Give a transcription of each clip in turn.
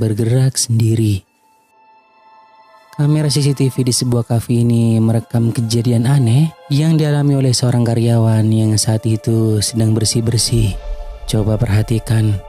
bergerak sendiri. Kamera CCTV di sebuah kafe ini merekam kejadian aneh yang dialami oleh seorang karyawan yang saat itu sedang bersih-bersih. Coba perhatikan.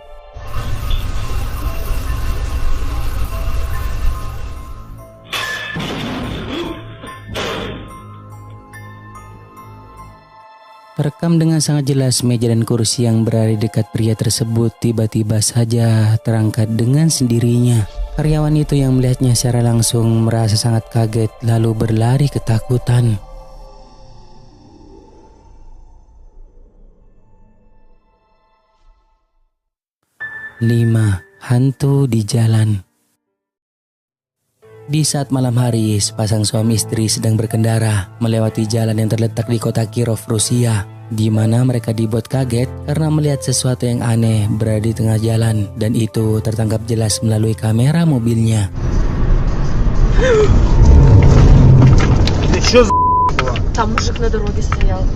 Terekam dengan sangat jelas meja dan kursi yang berada di dekat pria tersebut tiba-tiba saja terangkat dengan sendirinya. Karyawan itu yang melihatnya secara langsung merasa sangat kaget lalu berlari ketakutan. 5. Hantu di jalan. Di saat malam hari, sepasang suami istri sedang berkendara melewati jalan yang terletak di kota Kirov, Rusia, di mana mereka dibuat kaget karena melihat sesuatu yang aneh berada di tengah jalan, dan itu tertangkap jelas melalui kamera mobilnya. Там мужик на дороге стоял.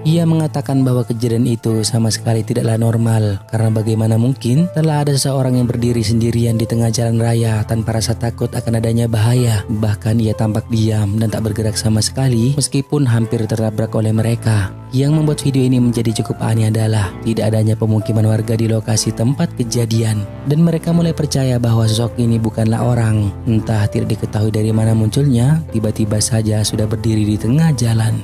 Ia mengatakan bahwa kejadian itu sama sekali tidaklah normal karena bagaimana mungkin telah ada seseorang yang berdiri sendirian di tengah jalan raya tanpa rasa takut akan adanya bahaya. Bahkan ia tampak diam dan tak bergerak sama sekali meskipun hampir tertabrak oleh mereka. Yang membuat video ini menjadi cukup aneh adalah tidak adanya pemukiman warga di lokasi tempat kejadian, dan mereka mulai percaya bahwa sosok ini bukanlah orang. Entah tidak diketahui dari mana munculnya, tiba-tiba saja sudah berdiri di tengah jalan.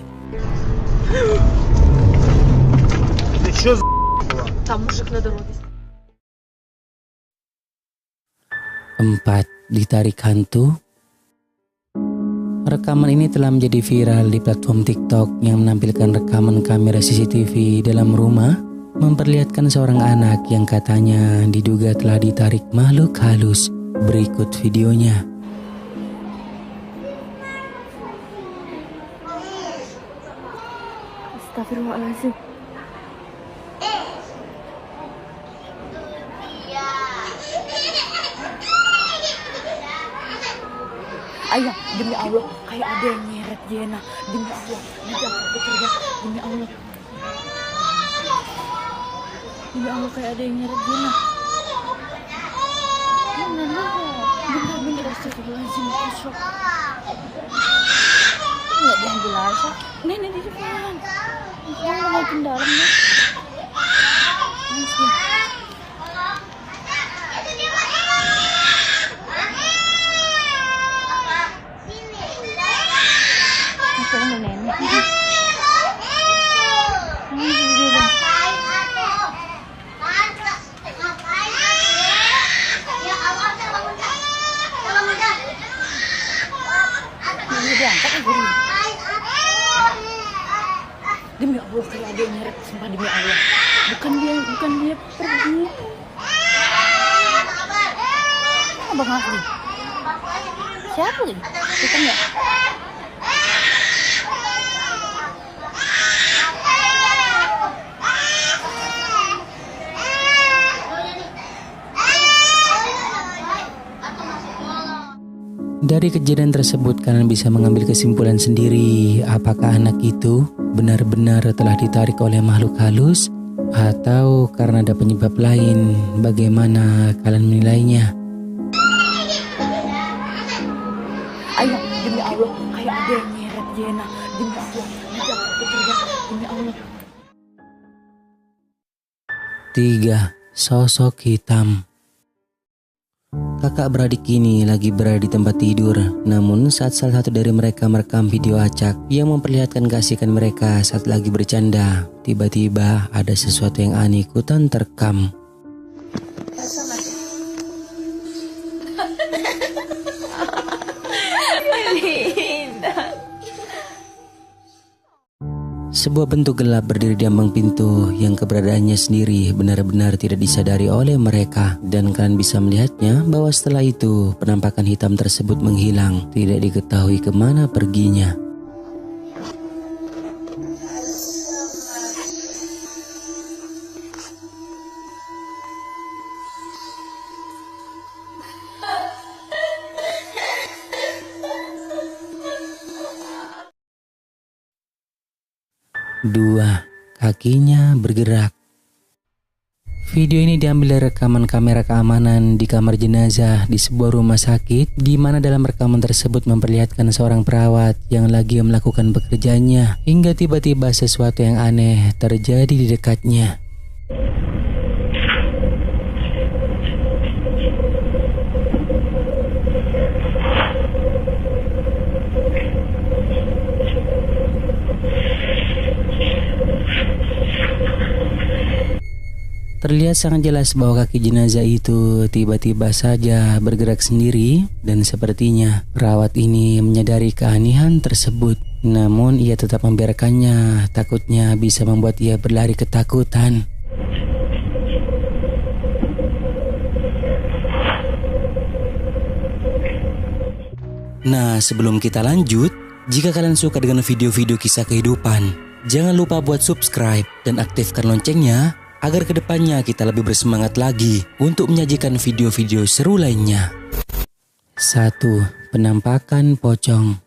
Там мужик на дороге. 4. Ditarik hantu. Rekaman ini telah menjadi viral di platform TikTok yang menampilkan rekaman kamera CCTV dalam rumah memperlihatkan seorang anak yang katanya diduga telah ditarik makhluk halus. Berikut videonya. Astagfirullahaladzim. Ayah, demi Allah, kayak ada yang nyeret Jena. Demi Allah, nanti aku teriak. Demi Allah. Demi Allah, kayak ada yang nyeret Jena. Bener, astagfirullahaladzim, shock. Nggak diambil aja. Nenek di depan. Jangan makin dalam nih. Demi Allah, kayak ada yang nyeret, sumpah demi Allah. Bukan dia pergi. Abang Afri. Siapa lagi? Kita enggak? Dari kejadian tersebut kalian bisa mengambil kesimpulan sendiri apakah anak itu benar-benar telah ditarik oleh makhluk halus atau karena ada penyebab lain. Bagaimana kalian menilainya? Ayo, demi Allah, kayak ada yang nyeret Jena. Demi Allah, nanti aku teriak. Demi Allah. 3. Sosok hitam. Kakak beradik ini lagi berada di tempat tidur, namun saat salah satu dari mereka merekam video acak yang memperlihatkan keasikan mereka saat lagi bercanda, tiba-tiba ada sesuatu yang aneh ikutan terekam. Sebuah bentuk gelap berdiri di ambang pintu yang keberadaannya sendiri benar-benar tidak disadari oleh mereka, dan kalian bisa melihatnya bahwa setelah itu penampakan hitam tersebut menghilang, tidak diketahui kemana perginya. Dua, kakinya bergerak. Video ini diambil dari rekaman kamera keamanan di kamar jenazah di sebuah rumah sakit, di mana dalam rekaman tersebut memperlihatkan seorang perawat yang lagi melakukan pekerjaannya hingga tiba-tiba sesuatu yang aneh terjadi di dekatnya. Terlihat sangat jelas bahwa kaki jenazah itu tiba-tiba saja bergerak sendiri dan sepertinya perawat ini menyadari keanehan tersebut. Namun ia tetap membiarkannya, takutnya bisa membuat ia berlari ketakutan. Nah, sebelum kita lanjut, jika kalian suka dengan video-video kisah kehidupan, jangan lupa buat subscribe dan aktifkan loncengnya agar kedepannya kita lebih bersemangat lagi untuk menyajikan video-video seru lainnya. 1. Penampakan pocong.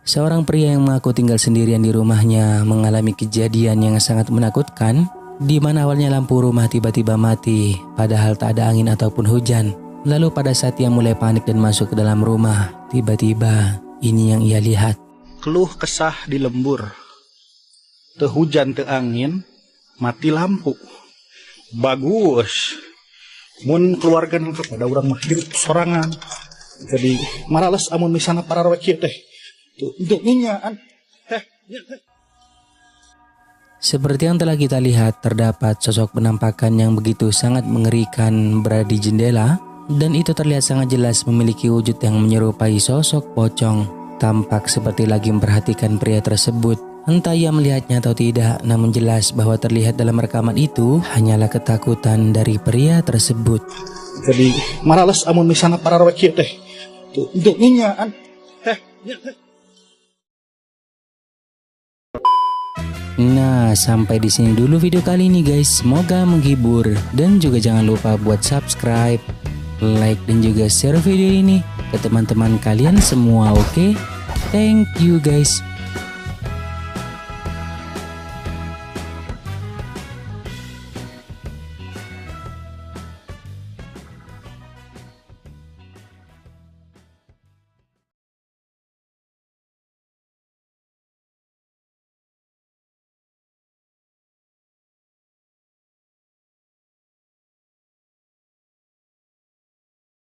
Seorang pria yang mengaku tinggal sendirian di rumahnya mengalami kejadian yang sangat menakutkan, di mana awalnya lampu rumah tiba-tiba mati, padahal tak ada angin ataupun hujan. Lalu pada saat ia mulai panik dan masuk ke dalam rumah, tiba-tiba ini yang ia lihat. Keluh kesah di lembur, teu hujan teu angin, mati lampu. Bagus. Mun keluarga kepada orang mah hidup sorangan. Jadi marales amun misalnya para kieu teh. Untuk ninyaan. Seperti yang telah kita lihat, terdapat sosok penampakan yang begitu sangat mengerikan berada di jendela, dan itu terlihat sangat jelas memiliki wujud yang menyerupai sosok pocong. Tampak seperti lagi memperhatikan pria tersebut. Entah ia melihatnya atau tidak, namun jelas bahwa terlihat dalam rekaman itu hanyalah ketakutan dari pria tersebut. Jadi marales amun misalnya para kieu teh. Untuk ninyaan. Nah, sampai di sini dulu video kali ini guys. Semoga menghibur, dan juga jangan lupa buat subscribe, like, dan juga share video ini ke teman-teman kalian semua, oke? Thank you guys.